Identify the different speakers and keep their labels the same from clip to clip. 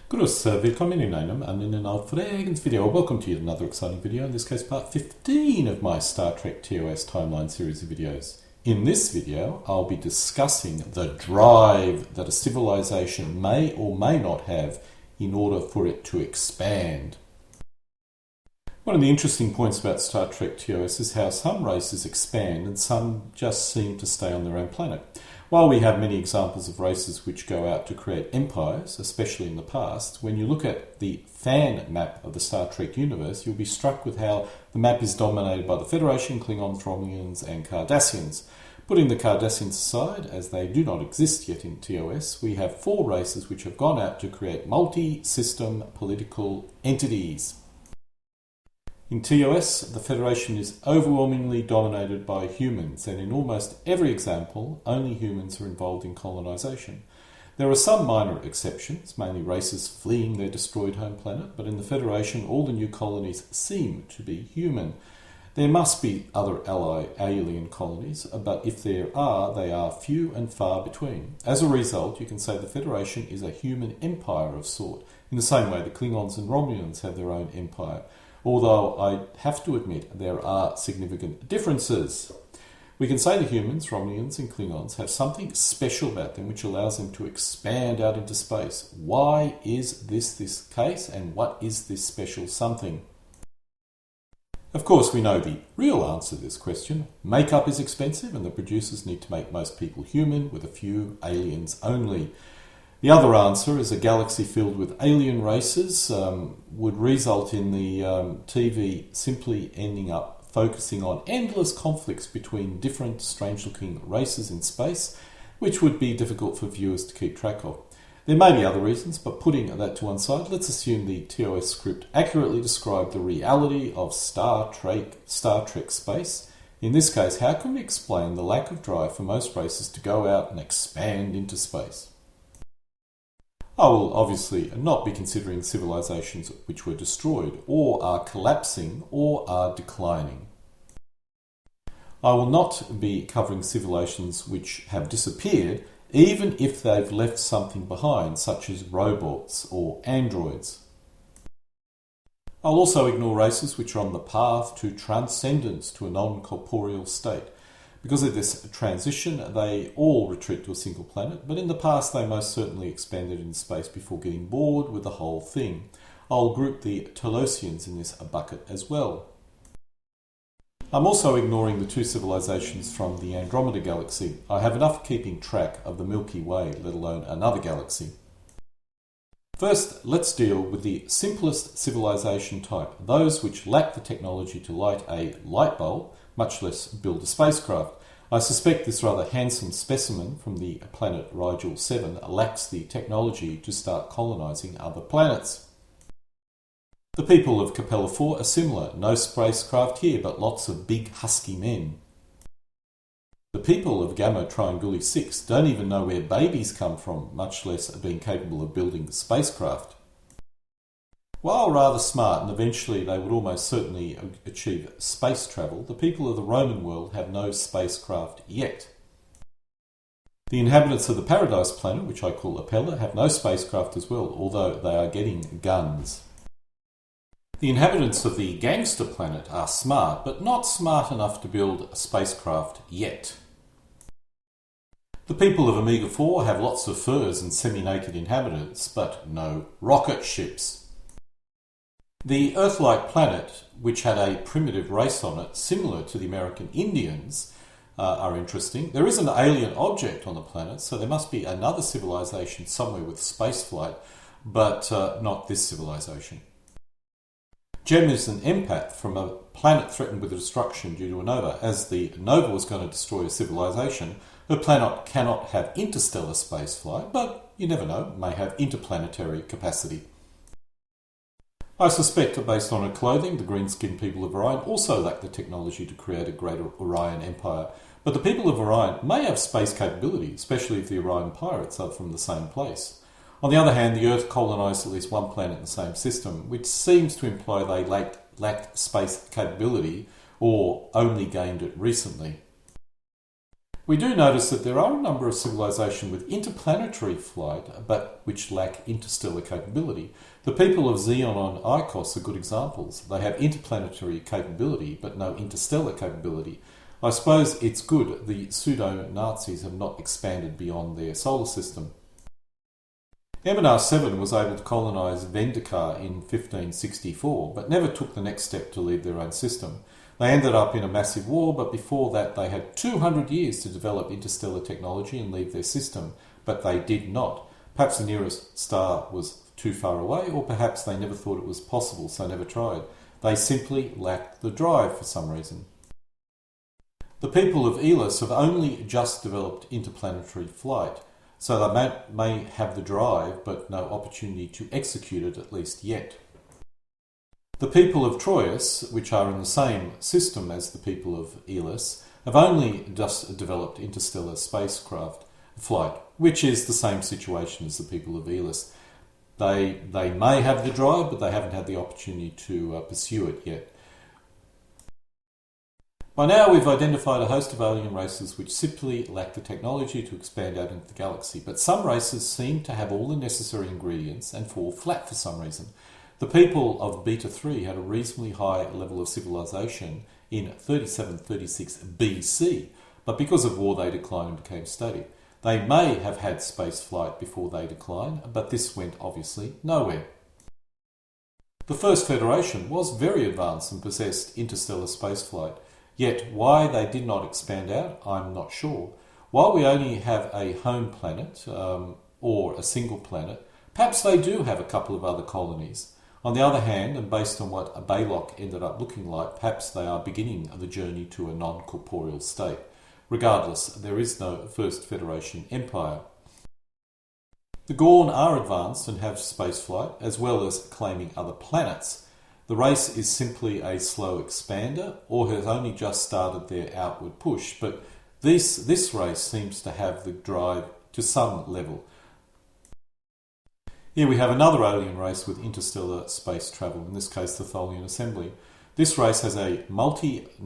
Speaker 1: Grüß, willkommen in einem aufregendes video. Welcome to yet another exciting video, in this case part 15 of my Star Trek TOS timeline series of videos. In this video, I'll be discussing the drive that a civilization may or may not have in order for it to expand. One of the interesting points about Star Trek TOS is how some races expand and some just seem to stay on their own planet. While we have many examples of races which go out to create empires, especially in the past, when you look at the fan map of the Star Trek universe, you'll be struck with how the map is dominated by the Federation, Klingons, Romulans and Cardassians. Putting the Cardassians aside, as they do not exist yet in TOS, we have four races which have gone out to create multi-system political entities. In TOS, the Federation is overwhelmingly dominated by humans, and in almost every example, only humans are involved in colonisation. There are some minor exceptions, mainly races fleeing their destroyed home planet, but in the Federation, all the new colonies seem to be human. There must be other alien colonies, but if there are, they are few and far between. As a result, you can say the Federation is a human empire of sort, in the same way the Klingons and Romulans have their own empire. Although I have to admit there are significant differences. We can say the humans, Romulans and Klingons have something special about them which allows them to expand out into space. Why is this case, and what is this special something? Of course, we know the real answer to this question. Makeup is expensive and the producers need to make most people human with a few aliens only. The other answer is a galaxy filled with alien races would result in the TV simply ending up focusing on endless conflicts between different strange-looking races in space, which would be difficult for viewers to keep track of. There may be other reasons, but putting that to one side, let's assume the TOS script accurately described the reality of Star Trek space. In this case, how can we explain the lack of drive for most races to go out and expand into space? I will obviously not be considering civilizations which were destroyed, or are collapsing, or are declining. I will not be covering civilizations which have disappeared, even if they've left something behind, such as robots or androids. I'll also ignore races which are on the path to transcendence to a non-corporeal state. Because of this transition, they all retreat to a single planet, but in the past they most certainly expanded in space before getting bored with the whole thing. I'll group the Telosians in this bucket as well. I'm also ignoring the two civilizations from the Andromeda galaxy. I have enough keeping track of the Milky Way, let alone another galaxy. First, let's deal with the simplest civilization type, those which lack the technology to light a light bulb, much less build a spacecraft. I suspect this rather handsome specimen from the planet Rigel 7 lacks the technology to start colonising other planets. The people of Capella 4 are similar. No spacecraft here, but lots of big husky men. The people of Gamma Trianguli 6 don't even know where babies come from, much less being capable of building spacecraft. While rather smart, and eventually they would almost certainly achieve space travel, the people of the Roman world have no spacecraft yet. The inhabitants of the Paradise Planet, which I call Apella, have no spacecraft as well, although they are getting guns. The inhabitants of the Gangster Planet are smart, but not smart enough to build a spacecraft yet. The people of Omega 4 have lots of furs and semi-naked inhabitants, but no rocket ships. The Earthlike Planet, which had a primitive race on it similar to the American Indians, are interesting. There is an alien object on the planet, so there must be another civilization somewhere with spaceflight, but not this civilization. Gem is an empath from a planet threatened with destruction due to a nova. As the nova was going to destroy a civilization, her planet cannot have interstellar spaceflight, but you never know, may have interplanetary capacity. I suspect that based on her clothing, the green-skinned people of Orion also lack the technology to create a greater Orion empire. But the people of Orion may have space capability, especially if the Orion pirates are from the same place. On the other hand, the Earth colonised at least one planet in the same system, which seems to imply they lacked space capability or only gained it recently. We do notice that there are a number of civilizations with interplanetary flight, but which lack interstellar capability. The people of Zeon and Ikos are good examples. They have interplanetary capability, but no interstellar capability. I suppose it's good the pseudo-Nazis have not expanded beyond their solar system. MNR7 was able to colonise Vendikar in 1564, but never took the next step to leave their own system. They ended up in a massive war, but before that they had 200 years to develop interstellar technology and leave their system, but they did not. Perhaps the nearest star was too far away, or perhaps they never thought it was possible, so never tried. They simply lacked the drive for some reason. The people of Elis have only just developed interplanetary flight, so they may have the drive, but no opportunity to execute it, at least yet. The people of Troyes, which are in the same system as the people of Elis, have only just developed interstellar spacecraft flight, which is the same situation as the people of Elis. They may have the drive, but they haven't had the opportunity to pursue it yet. By now we've identified a host of alien races which simply lack the technology to expand out into the galaxy, but some races seem to have all the necessary ingredients and fall flat for some reason. The people of Beta 3 had a reasonably high level of civilization in 3736 BC, but because of war they declined and became static. They may have had space flight before they declined, but this went obviously nowhere. The First Federation was very advanced and possessed interstellar spaceflight, yet why they did not expand out, I'm not sure. While we only have a home planet, or a single planet, perhaps they do have a couple of other colonies. On the other hand, and based on what Baylock ended up looking like, perhaps they are beginning the journey to a non-corporeal state. Regardless, there is no First Federation Empire. The Gorn are advanced and have spaceflight, as well as claiming other planets. The race is simply a slow expander, or has only just started their outward push, but this race seems to have the drive to some level. Here we have another alien race with interstellar space travel, in this case the Tholian Assembly. This race has a multi-planet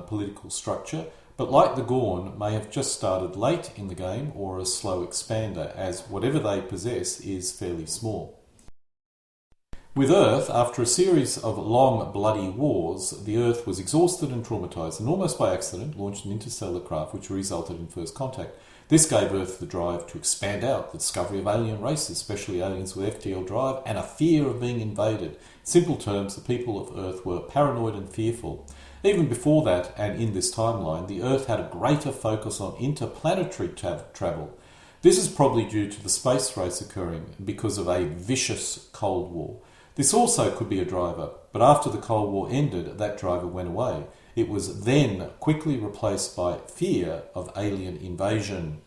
Speaker 1: political structure, but like the Gorn, may have just started late in the game or a slow expander, as whatever they possess is fairly small. With Earth, after a series of long, bloody wars, the Earth was exhausted and traumatized, and almost by accident launched an interstellar craft which resulted in first contact. This gave Earth the drive to expand out, the discovery of alien races, especially aliens with FTL drive, and a fear of being invaded. In simple terms, the people of Earth were paranoid and fearful. Even before that, and in this timeline, the Earth had a greater focus on interplanetary travel. This is probably due to the space race occurring because of a vicious Cold War. This also could be a driver, but after the Cold War ended, that driver went away. It was then quickly replaced by fear of alien invasion.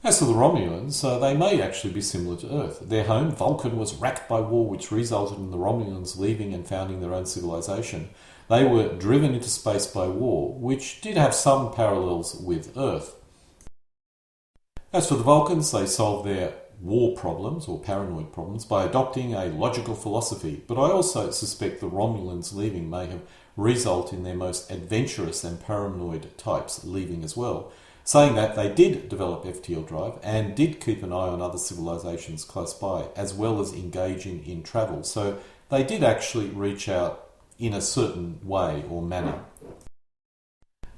Speaker 1: As for the Romulans, they may actually be similar to Earth. Their home, Vulcan, was racked by war, which resulted in the Romulans leaving and founding their own civilization. They were driven into space by war, which did have some parallels with Earth. As for the Vulcans, they solved their war problems or paranoid problems by adopting a logical philosophy, but I also suspect the Romulans leaving may have resulted in their most adventurous and paranoid types leaving as well. Saying that, they did develop FTL drive and did keep an eye on other civilizations close by, as well as engaging in travel, so they did actually reach out in a certain way or manner.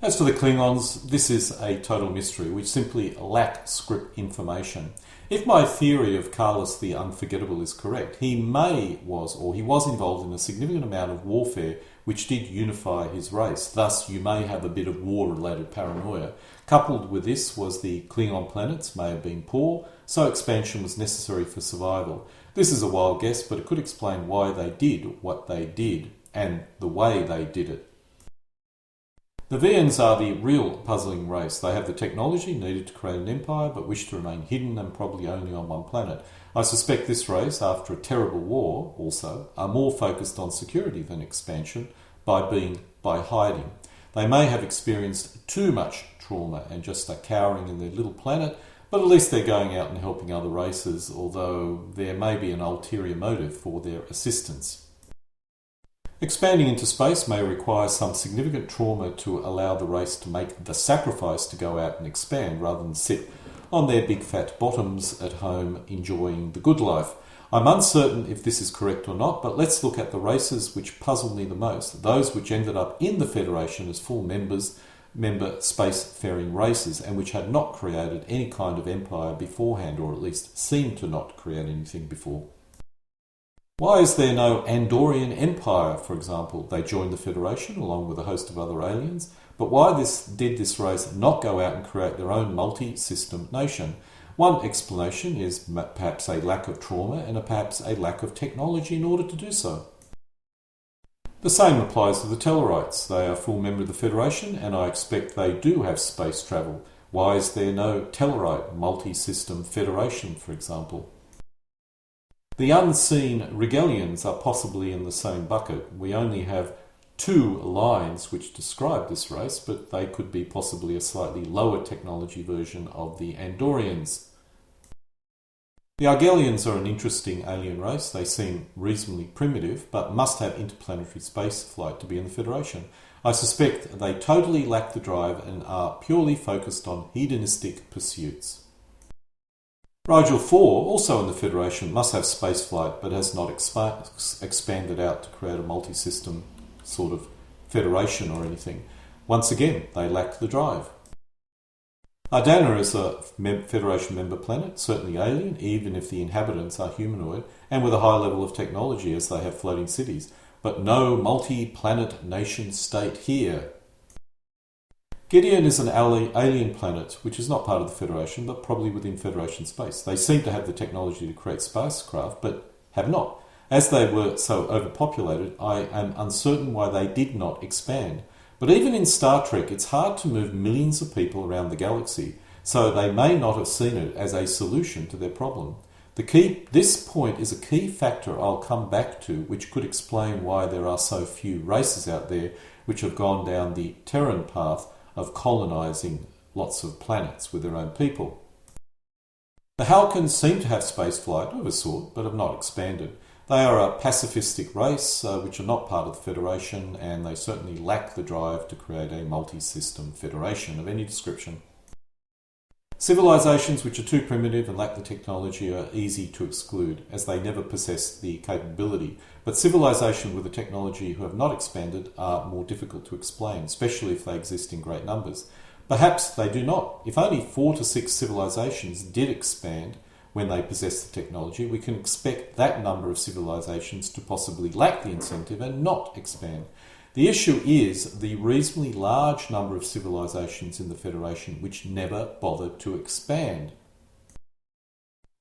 Speaker 1: As for the Klingons, this is a total mystery, which simply lack script information. If my theory of Carlos the Unforgettable is correct, he was involved in a significant amount of warfare which did unify his race. Thus, you may have a bit of war-related paranoia. Coupled with this was the Klingon planets may have been poor, so expansion was necessary for survival. This is a wild guess, but it could explain why they did what they did and the way they did it. The Vians are the real puzzling race. They have the technology needed to create an empire, but wish to remain hidden and probably only on one planet. I suspect this race, after a terrible war also, are more focused on security than expansion by hiding. They may have experienced too much trauma and just are cowering in their little planet, but at least they're going out and helping other races, although there may be an ulterior motive for their assistance. Expanding into space may require some significant trauma to allow the race to make the sacrifice to go out and expand rather than sit on their big fat bottoms at home enjoying the good life. I'm uncertain if this is correct or not, but let's look at the races which puzzle me the most, those which ended up in the Federation as full member spacefaring races and which had not created any kind of empire beforehand, or at least seemed to not create anything before. Why is there no Andorian Empire, for example? They joined the Federation along with a host of other aliens, but why did this race not go out and create their own multi-system nation? One explanation is perhaps a lack of trauma and perhaps a lack of technology in order to do so. The same applies to the Tellarites. They are a full member of the Federation and I expect they do have space travel. Why is there no Tellarite multi-system federation, for example? The unseen Regalians are possibly in the same bucket. We only have 2 lines which describe this race, but they could be possibly a slightly lower technology version of the Andorians. The Argelians are an interesting alien race. They seem reasonably primitive, but must have interplanetary space flight to be in the Federation. I suspect they totally lack the drive and are purely focused on hedonistic pursuits. Rigel 4, also in the Federation, must have spaceflight but has not expanded out to create a multi-system sort of federation or anything. Once again, they lack the drive. Ardana is a Federation member planet, certainly alien, even if the inhabitants are humanoid, and with a high level of technology as they have floating cities, but no multi-planet nation state here. Gideon is an alien planet, which is not part of the Federation, but probably within Federation space. They seem to have the technology to create spacecraft, but have not. As they were so overpopulated, I am uncertain why they did not expand. But even in Star Trek, it's hard to move millions of people around the galaxy, so they may not have seen it as a solution to their problem. This point is a key factor I'll come back to, which could explain why there are so few races out there which have gone down the Terran path of colonising lots of planets with their own people. The Vulcans seem to have spaceflight of a sort, but have not expanded. They are a pacifistic race which are not part of the Federation, and they certainly lack the drive to create a multi-system federation of any description. Civilizations which are too primitive and lack the technology are easy to exclude, as they never possess the capability. But civilizations with the technology who have not expanded are more difficult to explain, especially if they exist in great numbers. Perhaps they do not. If only 4 to 6 civilizations did expand when they possess the technology, we can expect that number of civilizations to possibly lack the incentive and not expand. The issue is the reasonably large number of civilizations in the Federation which never bothered to expand.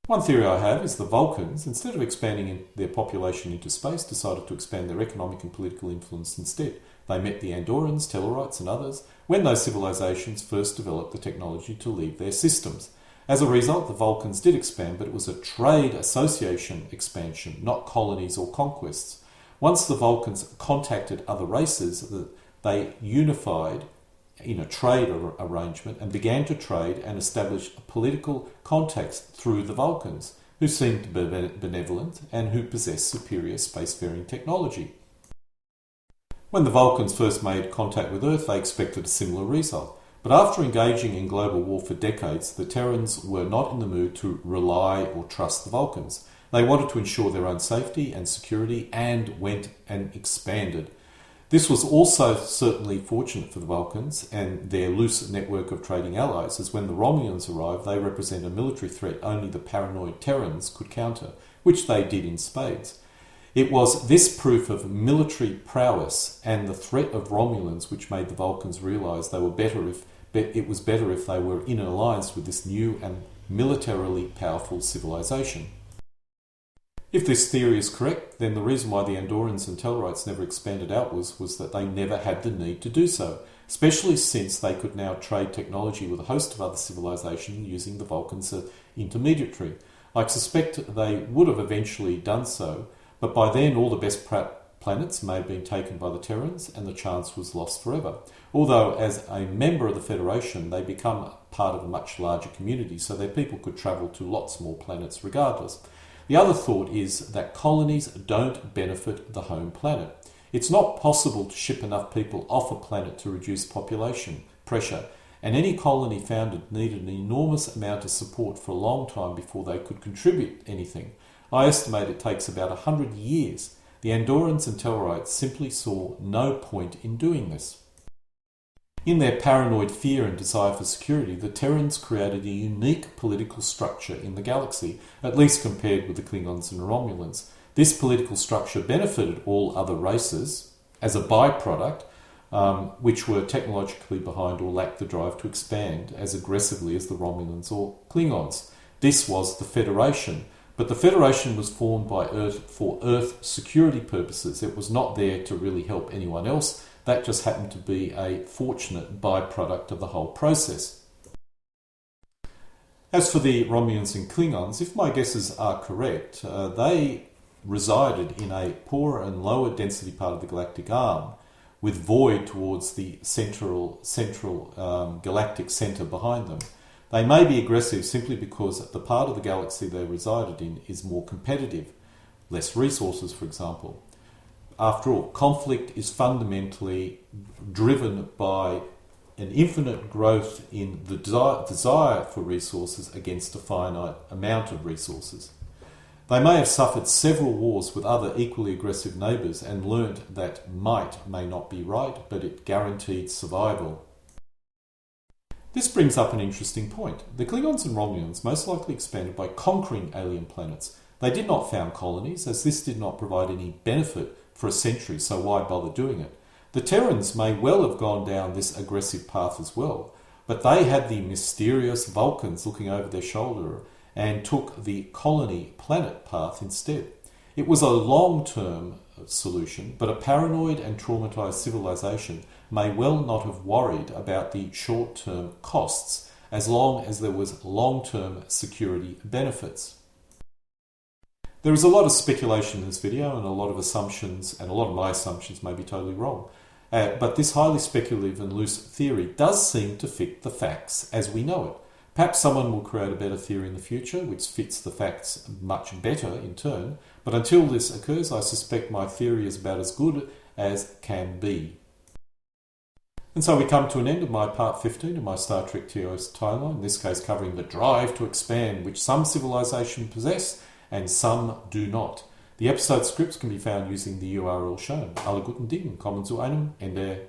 Speaker 1: One theory I have is the Vulcans, instead of expanding their population into space, decided to expand their economic and political influence instead. They met the Andorians, Tellarites and others when those civilizations first developed the technology to leave their systems. As a result, the Vulcans did expand, but it was a trade association expansion, not colonies or conquests. Once the Vulcans contacted other races, they unified in a trade arrangement and began to trade and establish political contacts through the Vulcans, who seemed benevolent and who possessed superior spacefaring technology. When the Vulcans first made contact with Earth, they expected a similar result. But after engaging in global war for decades, the Terrans were not in the mood to rely or trust the Vulcans. They wanted to ensure their own safety and security and went and expanded. This was also certainly fortunate for the Vulcans and their loose network of trading allies, as when the Romulans arrived, they represent a military threat only the paranoid Terrans could counter, which they did in spades. It was this proof of military prowess and the threat of Romulans which made the Vulcans realise it was better if they were in an alliance with this new and militarily powerful civilization. If this theory is correct, then the reason why the Andorians and Tellarites never expanded outwards was that they never had the need to do so, especially since they could now trade technology with a host of other civilizations using the Vulcans as intermediary. I suspect they would have eventually done so, but by then all the best planets may have been taken by the Terrans and the chance was lost forever. Although as a member of the Federation they become part of a much larger community, so their people could travel to lots more planets regardless. The other thought is that colonies don't benefit the home planet. It's not possible to ship enough people off a planet to reduce population pressure, and any colony founded needed an enormous amount of support for a long time before they could contribute anything. I estimate it takes about 100 years. The Andorians and Tellarites simply saw no point in doing this. In their paranoid fear and desire for security, the Terrans created a unique political structure in the galaxy, at least compared with the Klingons and Romulans. This political structure benefited all other races as a byproduct, which were technologically behind or lacked the drive to expand as aggressively as the Romulans or Klingons. This was the Federation, but the Federation was formed by Earth for Earth security purposes. It was not there to really help anyone else. That just happened to be a fortunate byproduct of the whole process. As for the Romulans and Klingons, if my guesses are correct, they resided in a poorer and lower density part of the galactic arm, with void towards the central galactic centre behind them. They may be aggressive simply because the part of the galaxy they resided in is more competitive, less resources, for example. After all, conflict is fundamentally driven by an infinite growth in the desire for resources against a finite amount of resources. They may have suffered several wars with other equally aggressive neighbours and learnt that might may not be right, but it guaranteed survival. This brings up an interesting point. The Klingons and Romulans most likely expanded by conquering alien planets. They did not found colonies, as this did not provide any benefit for a century, so why bother doing it? The Terrans may well have gone down this aggressive path as well, but they had the mysterious Vulcans looking over their shoulder and took the colony planet path instead. It was a long-term solution, but a paranoid and traumatized civilization may well not have worried about the short-term costs as long as there was long-term security benefits. There is a lot of speculation in this video and a lot of assumptions, and a lot of my assumptions may be totally wrong. But this highly speculative and loose theory does seem to fit the facts as we know it. Perhaps someone will create a better theory in the future which fits the facts much better in turn, but until this occurs I suspect my theory is about as good as can be. And so we come to an end of my part 15 of my Star Trek TOS timeline, in this case covering the drive to expand which some civilizations possess and some do not. The episode scripts can be found using the URL shown. Alle guten Dingen, kommen zu einem Ende.